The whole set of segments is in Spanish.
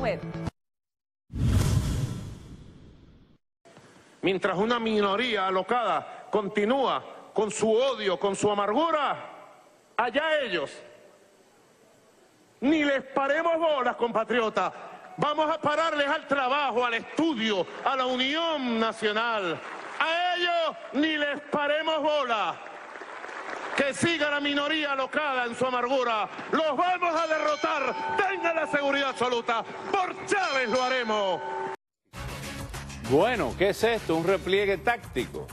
web. Mientras una minoría alocada continúa con su odio, con su amargura, allá ellos. Ni les paremos bolas, compatriotas. Vamos a pararles al trabajo, al estudio, a la unión nacional. A ellos ni les paremos bola. Que siga la minoría alocada en su amargura. Los vamos a derrotar. Tengan la seguridad absoluta. Por Chávez lo haremos. Bueno, ¿qué es esto? Un repliegue táctico.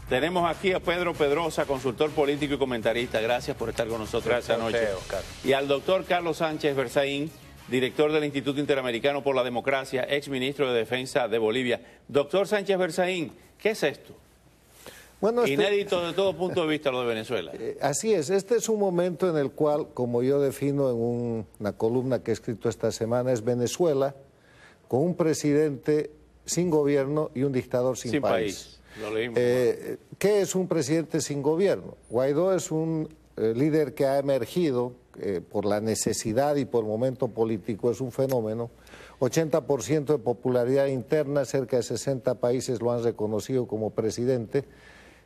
Tenemos aquí a Pedro Pedrosa, consultor político y comentarista. Gracias por estar con nosotros esta noche. Gracias, Oscar. Y al doctor Carlos Sánchez Berzaín, director del Instituto Interamericano por la Democracia, ex ministro de Defensa de Bolivia. Doctor Sánchez Berzaín, ¿qué es esto? Bueno, inédito de todo punto de vista lo de Venezuela. Así es, este es un momento en el cual, como yo defino en una columna que he escrito esta semana, es Venezuela con un presidente sin gobierno y un dictador sin país. Lo leímos. ¿Qué es un presidente sin gobierno? Guaidó es un líder que ha emergido por la necesidad y por momento político, es un fenómeno. 80% de popularidad interna, cerca de 60 países lo han reconocido como presidente.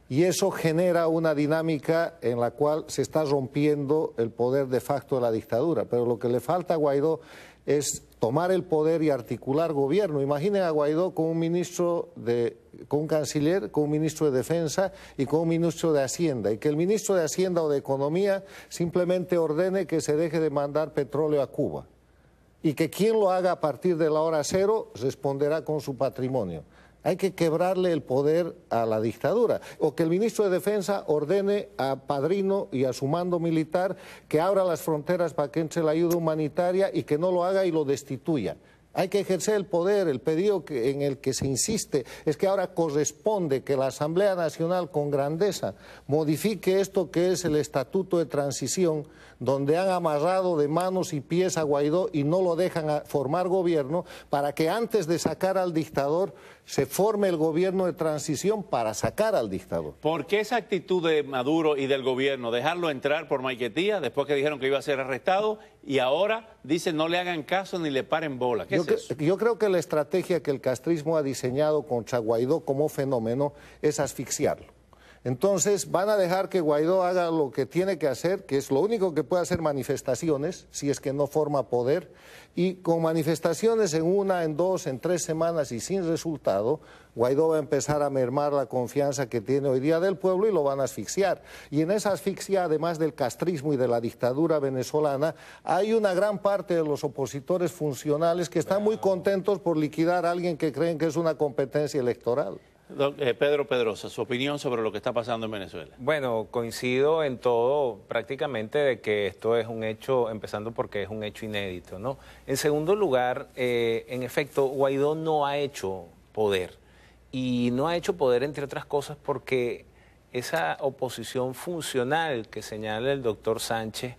Y eso genera una dinámica en la cual se está rompiendo el poder de facto de la dictadura. Pero lo que le falta a Guaidó es tomar el poder y articular gobierno. Imaginen a Guaidó con con un canciller, con un ministro de Defensa y con un ministro de Hacienda. Y que el ministro de Hacienda o de Economía simplemente ordene que se deje de mandar petróleo a Cuba. Y que quien lo haga a partir de la hora cero responderá con su patrimonio. Hay que quebrarle el poder a la dictadura. O que el ministro de Defensa ordene a Padrino y a su mando militar que abra las fronteras para que entre la ayuda humanitaria y que no lo haga y lo destituya. Hay que ejercer el poder. El pedido en el que se insiste es que ahora corresponde que la Asamblea Nacional con grandeza modifique esto que es el Estatuto de Transición, donde han amarrado de manos y pies a Guaidó y no lo dejan formar gobierno, para que antes de sacar al dictador se forme el gobierno de transición para sacar al dictador. ¿Por qué esa actitud de Maduro y del gobierno? Dejarlo entrar por Maiquetía después que dijeron que iba a ser arrestado y ahora dicen no le hagan caso ni le paren bola. ¿Qué es eso? Yo creo que la estrategia que el castrismo ha diseñado contra Guaidó como fenómeno es asfixiarlo. Entonces van a dejar que Guaidó haga lo que tiene que hacer, que es lo único que puede hacer, manifestaciones, si es que no forma poder, y con manifestaciones en una, en dos, en 3 semanas y sin resultado, Guaidó va a empezar a mermar la confianza que tiene hoy día del pueblo y lo van a asfixiar. Y en esa asfixia, además del castrismo y de la dictadura venezolana, hay una gran parte de los opositores funcionales que están muy contentos por liquidar a alguien que creen que es una competencia electoral. Pedro Pedrosa, su opinión sobre lo que está pasando en Venezuela. Bueno, coincido en todo prácticamente de que esto es un hecho, empezando porque es un hecho inédito, ¿no? En segundo lugar, en efecto, Guaidó no ha hecho poder. Y no ha hecho poder, entre otras cosas, porque esa oposición funcional que señala el doctor Sánchez,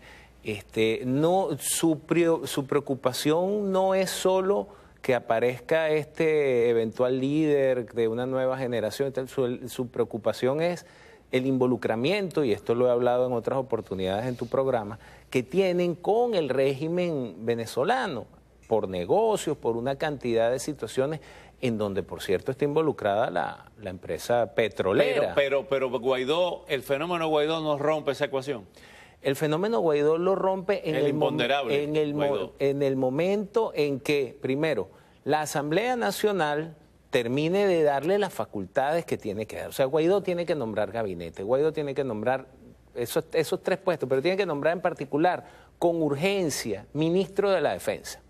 su preocupación no es solo que aparezca este eventual líder de una nueva generación, su preocupación es el involucramiento, y esto lo he hablado en otras oportunidades en tu programa, que tienen con el régimen venezolano, por negocios, por una cantidad de situaciones en donde, por cierto, está involucrada la empresa petrolera. Pero Guaidó, el fenómeno Guaidó no rompe esa ecuación. El fenómeno Guaidó lo rompe en el momento en que, primero, la Asamblea Nacional termine de darle las facultades que tiene que dar. O sea, Guaidó tiene que nombrar gabinete, Guaidó tiene que nombrar esos 3 puestos, pero tiene que nombrar en particular, con urgencia, ministro de la Defensa.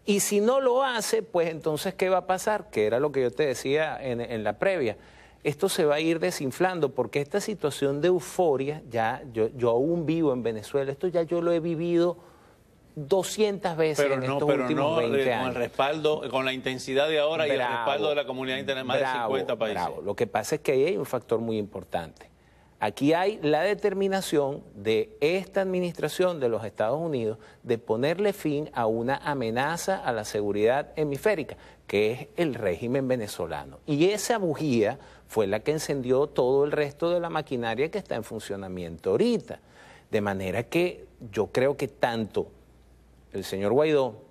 Y si no lo hace, pues entonces, ¿qué va a pasar? Que era lo que yo te decía en la previa. Esto se va a ir desinflando porque esta situación de euforia, ya yo aún vivo en Venezuela, esto ya yo lo he vivido 200 veces en estos últimos 20 años. Con el respaldo, con la intensidad de ahora y el respaldo de la comunidad internacional, más de 50 países. Lo que pasa es que ahí hay un factor muy importante. Aquí hay la determinación de esta administración de los Estados Unidos de ponerle fin a una amenaza a la seguridad hemisférica, que es el régimen venezolano. Y esa bujía fue la que encendió todo el resto de la maquinaria que está en funcionamiento ahorita. De manera que yo creo que tanto el señor Guaidó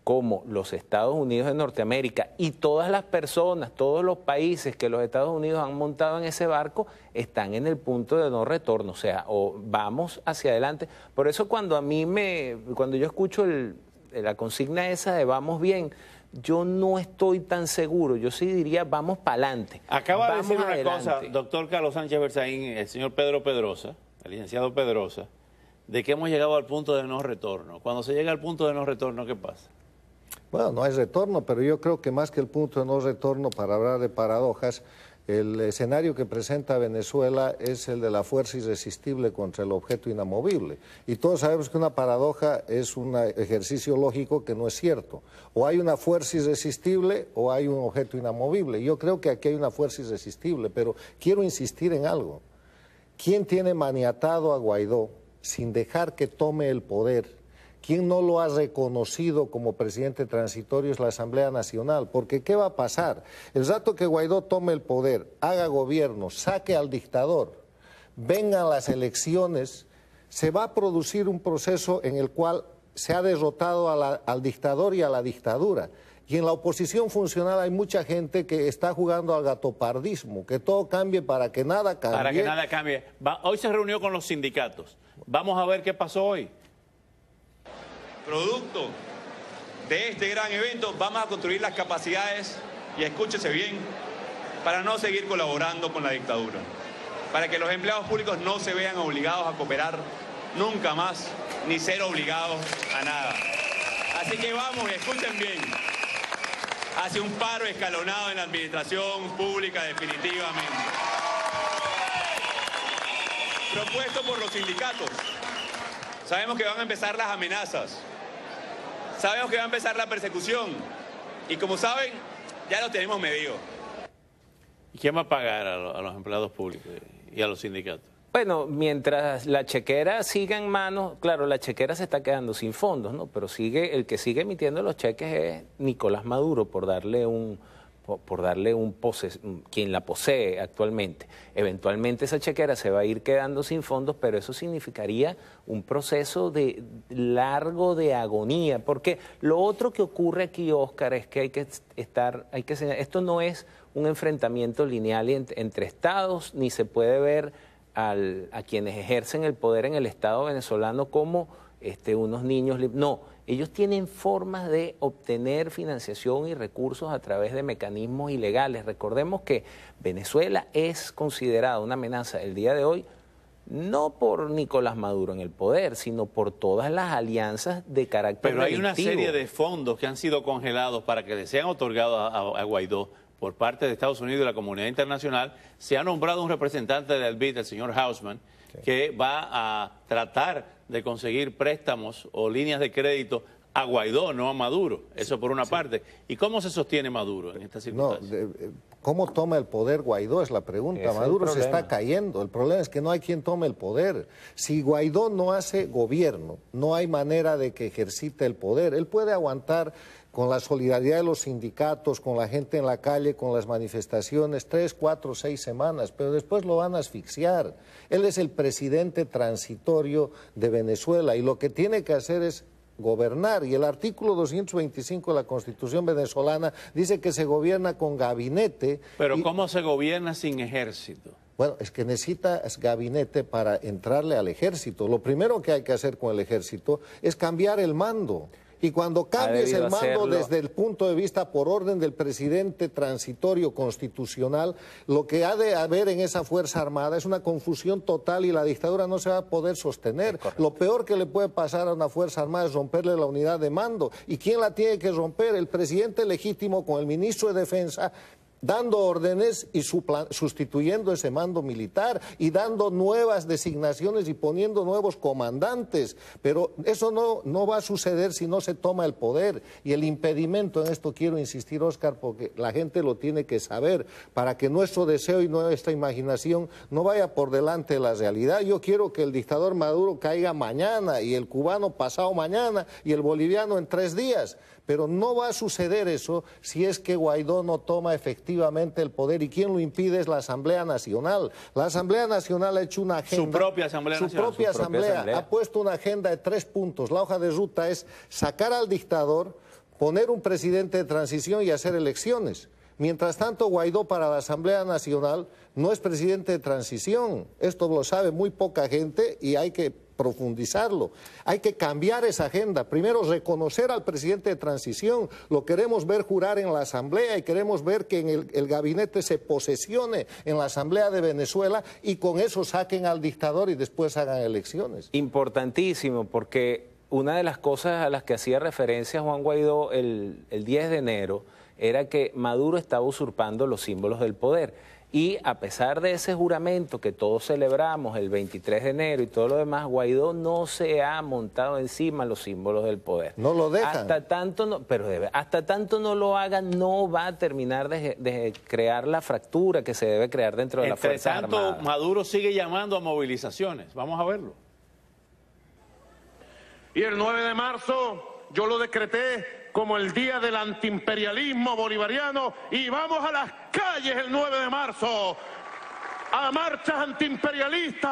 como los Estados Unidos de Norteamérica y todas las personas, todos los países que los Estados Unidos han montado en ese barco están en el punto de no retorno, o sea, o vamos hacia adelante. Por eso cuando yo escucho la consigna esa de vamos bien, yo no estoy tan seguro, yo sí diría vamos para adelante. Acaba de decir una cosa, doctor Carlos Sánchez Berzaín, el señor Pedro Pedrosa, el licenciado Pedrosa, de que hemos llegado al punto de no retorno. Cuando se llega al punto de no retorno, ¿qué pasa? Bueno, no hay retorno, pero yo creo que más que el punto de no retorno, para hablar de paradojas, el escenario que presenta Venezuela es el de la fuerza irresistible contra el objeto inamovible. Y todos sabemos que una paradoja es un ejercicio lógico que no es cierto. O hay una fuerza irresistible o hay un objeto inamovible. Yo creo que aquí hay una fuerza irresistible, pero quiero insistir en algo. ¿Quién tiene maniatado a Guaidó sin dejar que tome el poder? ¿Quién no lo ha reconocido como presidente transitorio? Es la Asamblea Nacional, porque ¿qué va a pasar? El rato que Guaidó tome el poder, haga gobierno, saque al dictador, vengan las elecciones, se va a producir un proceso en el cual se ha derrotado al dictador y a la dictadura. Y en la oposición funcional hay mucha gente que está jugando al gatopardismo, que todo cambie para que nada cambie. Para que nada cambie. Hoy se reunió con los sindicatos. Vamos a ver qué pasó hoy. Producto de este gran evento, vamos a construir las capacidades, y escúchese bien, para no seguir colaborando con la dictadura, para que los empleados públicos no se vean obligados a cooperar nunca más, ni ser obligados a nada. Así que vamos, escuchen bien, hacia un paro escalonado en la administración pública definitivamente. Propuesto por los sindicatos. Sabemos que van a empezar las amenazas. Sabemos que va a empezar la persecución. Y como saben, ya lo tenemos medido. ¿Y quién va a pagar a los empleados públicos y a los sindicatos? Bueno, mientras la chequera siga en manos, claro, la chequera se está quedando sin fondos, ¿no? Pero el que sigue emitiendo los cheques es Nicolás Maduro, por darle quien la posee actualmente. Eventualmente esa chequera se va a ir quedando sin fondos, pero eso significaría un proceso largo de agonía, porque lo otro que ocurre aquí, Oscar, es que esto no es un enfrentamiento lineal entre estados, ni se puede ver a quienes ejercen el poder en el Estado venezolano como unos niños. No, ellos tienen formas de obtener financiación y recursos a través de mecanismos ilegales. Recordemos que Venezuela es considerada una amenaza el día de hoy, no por Nicolás Maduro en el poder, sino por todas las alianzas de carácter Pero hay delictivo. una serie de fondos que han sido congelados para que le sean otorgados a Guaidó por parte de Estados Unidos y la comunidad internacional. Se ha nombrado un representante del BID, el señor Hausman, que va a tratar de conseguir préstamos o líneas de crédito a Guaidó, no a Maduro. Eso por una parte. ¿Y cómo se sostiene Maduro en estas circunstancias? ¿Cómo toma el poder Guaidó? Es la pregunta. Maduro se está cayendo. El problema es que no hay quien tome el poder. Si Guaidó no hace gobierno, no hay manera de que ejercite el poder. Él puede aguantar con la solidaridad de los sindicatos, con la gente en la calle, con las manifestaciones, 3, 4, 6 semanas, pero después lo van a asfixiar. Él es el presidente transitorio de Venezuela y lo que tiene que hacer es gobernar, y el artículo 225 de la Constitución venezolana dice que se gobierna con gabinete. Pero ¿cómo se gobierna sin ejército? Bueno, es que necesitas gabinete para entrarle al ejército. Lo primero que hay que hacer con el ejército es cambiar el mando. Y cuando cambies el mando desde el punto de vista por orden del presidente transitorio constitucional, lo que ha de haber en esa Fuerza Armada es una confusión total y la dictadura no se va a poder sostener. Lo peor que le puede pasar a una Fuerza Armada es romperle la unidad de mando. ¿Y quién la tiene que romper? El presidente legítimo con el ministro de Defensa, dando órdenes y sustituyendo ese mando militar y dando nuevas designaciones y poniendo nuevos comandantes. Pero eso no va a suceder si no se toma el poder. Y el impedimento en esto, quiero insistir, Oscar, porque la gente lo tiene que saber, para que nuestro deseo y nuestra imaginación no vaya por delante de la realidad. Yo quiero que el dictador Maduro caiga mañana y el cubano pasado mañana y el boliviano en 3 días. Pero no va a suceder eso si es que Guaidó no toma efectivamente el poder. ¿Y quién lo impide? Es la Asamblea Nacional. La Asamblea Nacional ha hecho una agenda. Su propia Asamblea Nacional. Su propia Asamblea ha puesto una agenda de 3 puntos. La hoja de ruta es sacar al dictador, poner un presidente de transición y hacer elecciones. Mientras tanto, Guaidó para la Asamblea Nacional no es presidente de transición. Esto lo sabe muy poca gente y hay que profundizarlo. Hay que cambiar esa agenda. Primero, reconocer al presidente de transición. Lo queremos ver jurar en la Asamblea y queremos ver que en el gabinete se posesione en la Asamblea de Venezuela y con eso saquen al dictador y después hagan elecciones. Importantísimo, porque una de las cosas a las que hacía referencia Juan Guaidó el 10 de enero era que Maduro estaba usurpando los símbolos del poder. Y a pesar de ese juramento que todos celebramos el 23 de enero y todo lo demás, Guaidó no se ha montado encima los símbolos del poder. No lo dejan. Hasta tanto no lo hagan, no va a terminar de crear la fractura que se debe crear dentro de la Fuerza Armada. Entre tanto, Maduro sigue llamando a movilizaciones. Vamos a verlo. Y el 9 de marzo yo lo decreté como el día del antiimperialismo bolivariano y vamos a las calles el 9 de marzo a marchas antiimperialistas,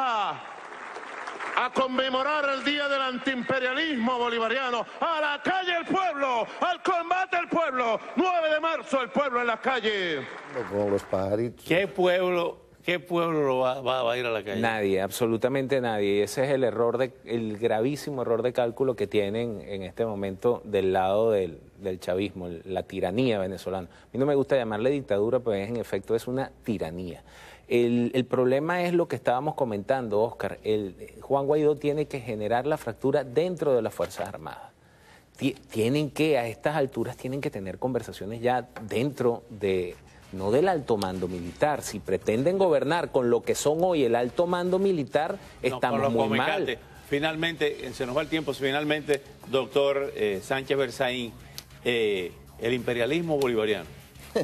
a conmemorar el día del antiimperialismo bolivariano, a la calle el pueblo, al combate el pueblo, 9 de marzo el pueblo en las calles. Con los pajaritos. ¿Qué pueblo va a ir a la calle? Nadie, absolutamente nadie. Y ese es el gravísimo error de cálculo que tienen en este momento del lado del chavismo, la tiranía venezolana. A mí no me gusta llamarle dictadura, pero en efecto es una tiranía. El problema es lo que estábamos comentando, Oscar. Juan Guaidó tiene que generar la fractura dentro de las Fuerzas Armadas. A estas alturas, tienen que tener conversaciones ya dentro de... no del alto mando militar. Si pretenden gobernar con lo que son hoy el alto mando militar, estamos muy mal. Finalmente, se nos va el tiempo, finalmente, doctor Sánchez Berzaín, el imperialismo bolivariano.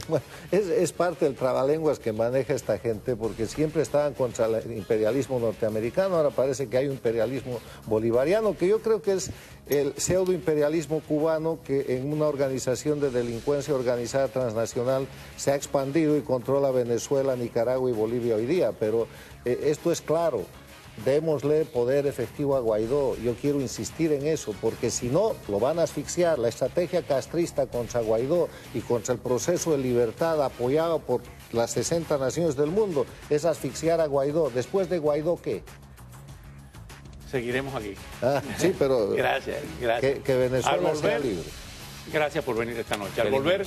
Bueno, es parte del trabalenguas que maneja esta gente, porque siempre estaban contra el imperialismo norteamericano, ahora parece que hay un imperialismo bolivariano, que yo creo que es el pseudoimperialismo cubano, que en una organización de delincuencia organizada transnacional se ha expandido y controla Venezuela, Nicaragua y Bolivia hoy día, pero esto es claro. Démosle poder efectivo a Guaidó. Yo quiero insistir en eso, porque si no, lo van a asfixiar. La estrategia castrista contra Guaidó y contra el proceso de libertad apoyado por las 60 naciones del mundo es asfixiar a Guaidó. Después de Guaidó, ¿qué? Seguiremos aquí. Sí, pero gracias. Que Venezuela sea libre. Gracias por venir esta noche. Al volver...